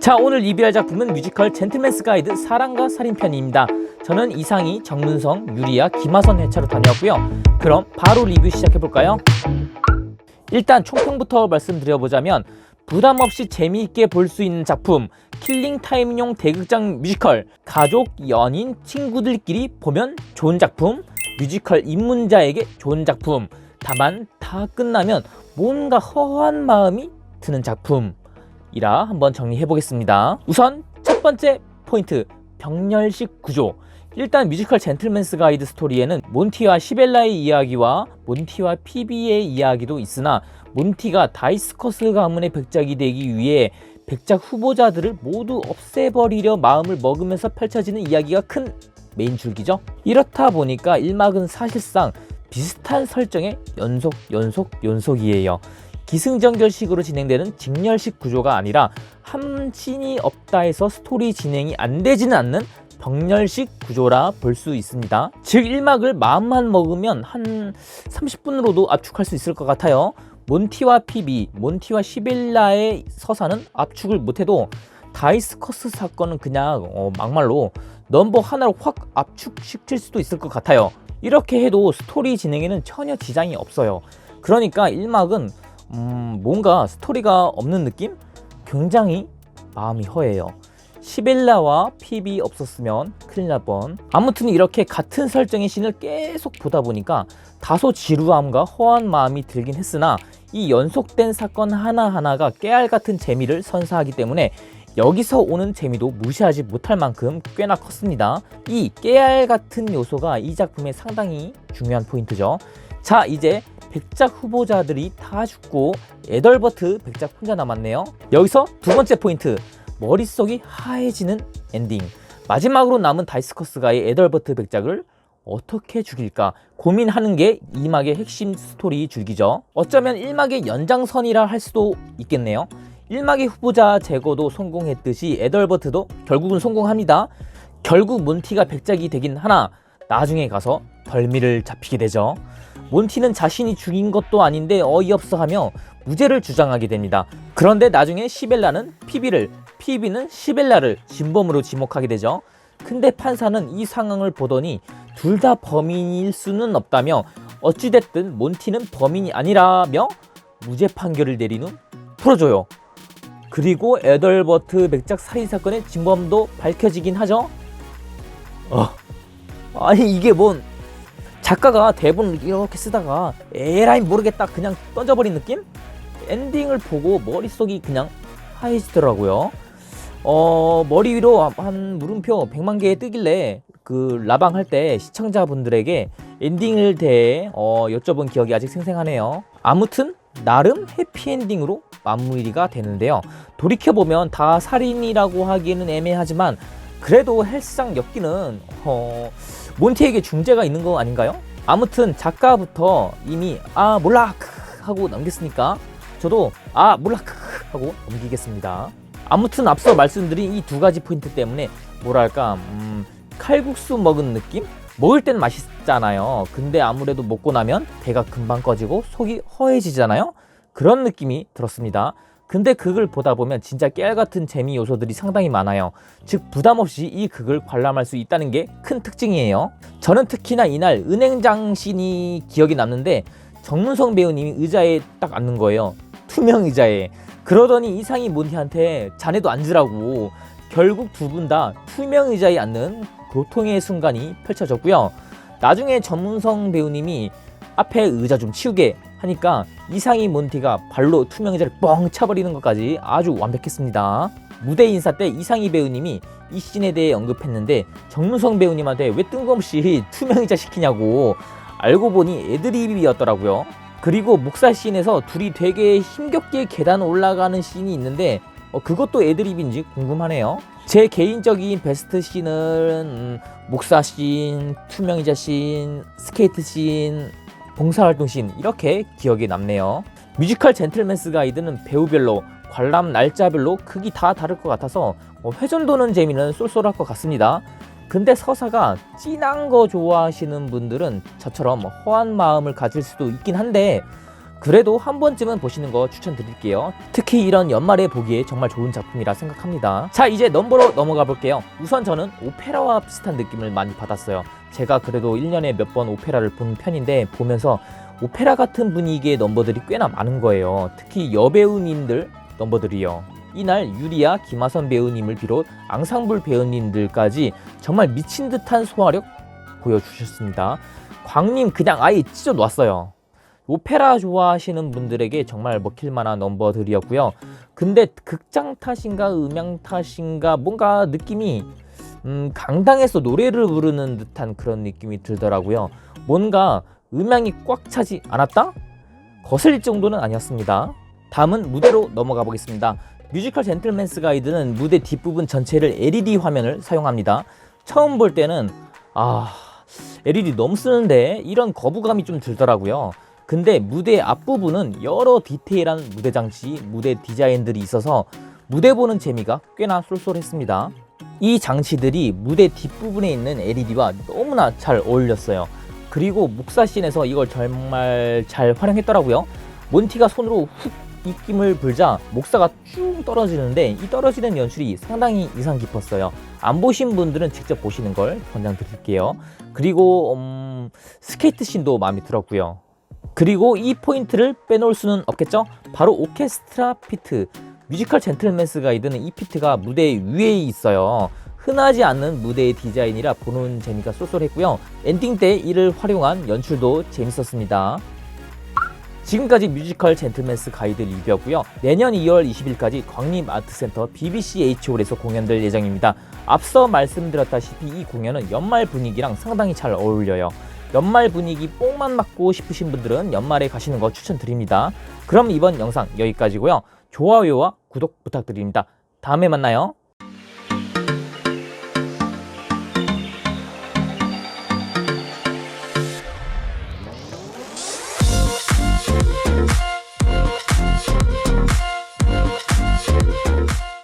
자, 오늘 리뷰할 작품은 뮤지컬 젠틀맨스 가이드 사랑과 살인편입니다. 저는 이상희, 정문성, 유리아, 김하선 회차로 다녀왔고요. 그럼 바로 리뷰 시작해볼까요? 일단 총평부터 말씀드려보자면 부담 없이 재미있게 볼 수 있는 작품, 킬링타임용 대극장 뮤지컬, 가족, 연인, 친구들끼리 보면 좋은 작품, 뮤지컬 입문자에게 좋은 작품. 다만 다 끝나면 뭔가 허한 마음이 드는 작품 이라 한번 정리해보겠습니다. 우선 첫 번째 포인트, 병렬식 구조. 일단 뮤지컬 젠틀맨스 가이드 스토리에는 몬티와 시벨라의 이야기와 몬티와 피비의 이야기도 있으나 몬티가 다이스커스 가문의 백작이 되기 위해 백작 후보자들을 모두 없애버리려 마음을 먹으면서 펼쳐지는 이야기가 큰 메인 줄기죠. 이렇다 보니까 1막은 사실상 비슷한 설정의 연속이에요. 기승전결식으로 진행되는 직렬식 구조가 아니라 한 씬이 없다 해서 스토리 진행이 안 되지는 않는 병렬식 구조라 볼 수 있습니다. 즉 1막을 마음만 먹으면 한 30분으로도 압축할 수 있을 것 같아요. 몬티와 피비, 몬티와 시벨라의 서사는 압축을 못해도 다이스커스 사건은 그냥 막말로 넘버 하나로 확 압축시킬 수도 있을 것 같아요. 이렇게 해도 스토리 진행에는 전혀 지장이 없어요. 그러니까 1막은 뭔가 스토리가 없는 느낌? 굉장히 마음이 허해요. 시벨라와 피비 없었으면 큰일 날 뻔. 아무튼 이렇게 같은 설정의 씬을 계속 보다 보니까 다소 지루함과 허한 마음이 들긴 했으나 이 연속된 사건 하나하나가 깨알같은 재미를 선사하기 때문에 여기서 오는 재미도 무시하지 못할 만큼 꽤나 컸습니다. 이 깨알같은 요소가 이 작품의 상당히 중요한 포인트죠. 자, 이제 백작 후보자들이 다 죽고 에덜버트 백작 혼자 남았네요. 여기서 두 번째 포인트, 머릿속이 하얘지는 엔딩. 마지막으로 남은 다이스커스가의 에덜버트 백작을 어떻게 죽일까 고민하는 게 2막의 핵심 스토리 줄기죠. 어쩌면 1막의 연장선이라 할 수도 있겠네요. 1막의 후보자 제거도 성공했듯이 에덜버트도 결국은 성공합니다. 결국 몬티가 백작이 되긴 하나 나중에 가서 벌미를 잡히게 되죠. 몬티는 자신이 죽인 것도 아닌데 어이없어 하며 무죄를 주장하게 됩니다. 그런데 나중에 시벨라는 피비를, 피비는 시벨라를 진범으로 지목하게 되죠. 근데 판사는 이 상황을 보더니 둘 다 범인일 수는 없다며 어찌됐든 몬티는 범인이 아니라며 무죄 판결을 내린 후 풀어줘요. 그리고 에덜버트 백작 살인사건의 진범도 밝혀지긴 하죠. 아니 이게 뭔 작가가 대본을 이렇게 쓰다가 에라이 모르겠다 그냥 던져버린 느낌? 엔딩을 보고 머릿속이 그냥 하얘지더라고요. 머리 위로 한 물음표 100만 개 뜨길래 그 라방 할 때 시청자분들에게 엔딩을 대해 여쭤본 기억이 아직 생생하네요. 아무튼 나름 해피엔딩으로 마무리가 되는데요. 돌이켜보면 다 살인이라고 하기에는 애매하지만 그래도 헬스장 엮기는 몬티에게 중죄가 있는 거 아닌가요? 아무튼 작가부터 이미 몰라 하고 넘겼으니까 저도 몰라 하고 넘기겠습니다. 아무튼 앞서 말씀드린 이 두 가지 포인트 때문에 뭐랄까 칼국수 먹은 느낌? 먹을 땐 맛있잖아요. 근데 아무래도 먹고 나면 배가 금방 꺼지고 속이 허해지잖아요. 그런 느낌이 들었습니다. 근데 극을 보다 보면 진짜 깨알같은 재미 요소들이 상당히 많아요. 즉 부담 없이 이 극을 관람할 수 있다는 게 큰 특징이에요. 저는 특히나 이날 은행장 씬이 기억이 남는데 정문성 배우님이 의자에 딱 앉는 거예요. 투명 의자에. 그러더니 이상희 몬티한테 자네도 앉으라고. 결국 두 분 다 투명 의자에 앉는 고통의 순간이 펼쳐졌고요. 나중에 정문성 배우님이 앞에 의자 좀 치우게 하니까 이상희 몬티가 발로 투명 의자를 뻥 차버리는 것까지 아주 완벽했습니다. 무대 인사 때 이상희 배우님이 이 씬에 대해 언급했는데 정문성 배우님한테 왜 뜬금없이 투명 의자 시키냐고 알고 보니 애드립이었더라고요. 그리고 목사 씬에서 둘이 되게 힘겹게 계단 올라가는 씬이 있는데 그것도 애드립인지 궁금하네요. 제 개인적인 베스트 씬은 목사 씬, 투명 의자 씬, 스케이트 씬, 봉사활동 씬 이렇게 기억에 남네요. 뮤지컬 젠틀맨스 가이드는 배우별로 관람 날짜별로 극이 다 다를 것 같아서 회전 도는 재미는 쏠쏠할 것 같습니다. 근데 서사가 진한 거 좋아하시는 분들은 저처럼 허한 마음을 가질 수도 있긴 한데 그래도 한 번쯤은 보시는 거 추천드릴게요. 특히 이런 연말에 보기에 정말 좋은 작품이라 생각합니다. 자, 이제 넘버로 넘어가 볼게요. 우선 저는 오페라와 비슷한 느낌을 많이 받았어요. 제가 그래도 1년에 몇 번 오페라를 보는 편인데 보면서 오페라 같은 분위기의 넘버들이 꽤나 많은 거예요. 특히 여배우님들 넘버들이요. 이날 유리아, 김하선 배우님을 비롯 앙상블 배우님들까지 정말 미친 듯한 소화력 보여주셨습니다. 광님 그냥 아예 찢어 놨어요. 오페라 좋아하시는 분들에게 정말 먹힐만한 넘버들이었고요. 근데 극장 탓인가 음향 탓인가 뭔가 느낌이 강당에서 노래를 부르는 듯한 그런 느낌이 들더라고요. 뭔가 음향이 꽉 차지 않았다? 거슬릴 정도는 아니었습니다. 다음은 무대로 넘어가 보겠습니다. 뮤지컬 젠틀맨스 가이드는 무대 뒷부분 전체를 LED 화면을 사용합니다. 처음 볼 때는 LED 너무 쓰는데 이런 거부감이 좀 들더라고요. 근데 무대 앞부분은 여러 디테일한 무대 장치, 무대 디자인들이 있어서 무대 보는 재미가 꽤나 쏠쏠했습니다. 이 장치들이 무대 뒷부분에 있는 LED와 너무나 잘 어울렸어요. 그리고 목사씬에서 이걸 정말 잘 활용했더라고요. 몬티가 손으로 훅 입김을 불자 목사가 쭉 떨어지는데 이 떨어지는 연출이 상당히 인상 깊었어요. 안 보신 분들은 직접 보시는 걸 권장드릴게요. 그리고 스케이트 씬도 마음에 들었고요. 그리고 이 포인트를 빼놓을 수는 없겠죠? 바로 오케스트라 피트. 뮤지컬 젠틀맨스 가이드는 이 피트가 무대 위에 있어요. 흔하지 않는 무대의 디자인이라 보는 재미가 쏠쏠했고요. 엔딩 때 이를 활용한 연출도 재밌었습니다. 지금까지 뮤지컬 젠틀맨스 가이드 리뷰였고요. 내년 2월 20일까지 광림아트센터 BBCH홀에서 공연될 예정입니다. 앞서 말씀드렸다시피 이 공연은 연말 분위기랑 상당히 잘 어울려요. 연말 분위기 뽕만 맞고 싶으신 분들은 연말에 가시는 거 추천드립니다. 그럼 이번 영상 여기까지고요. 좋아요와 구독 부탁드립니다. 다음에 만나요.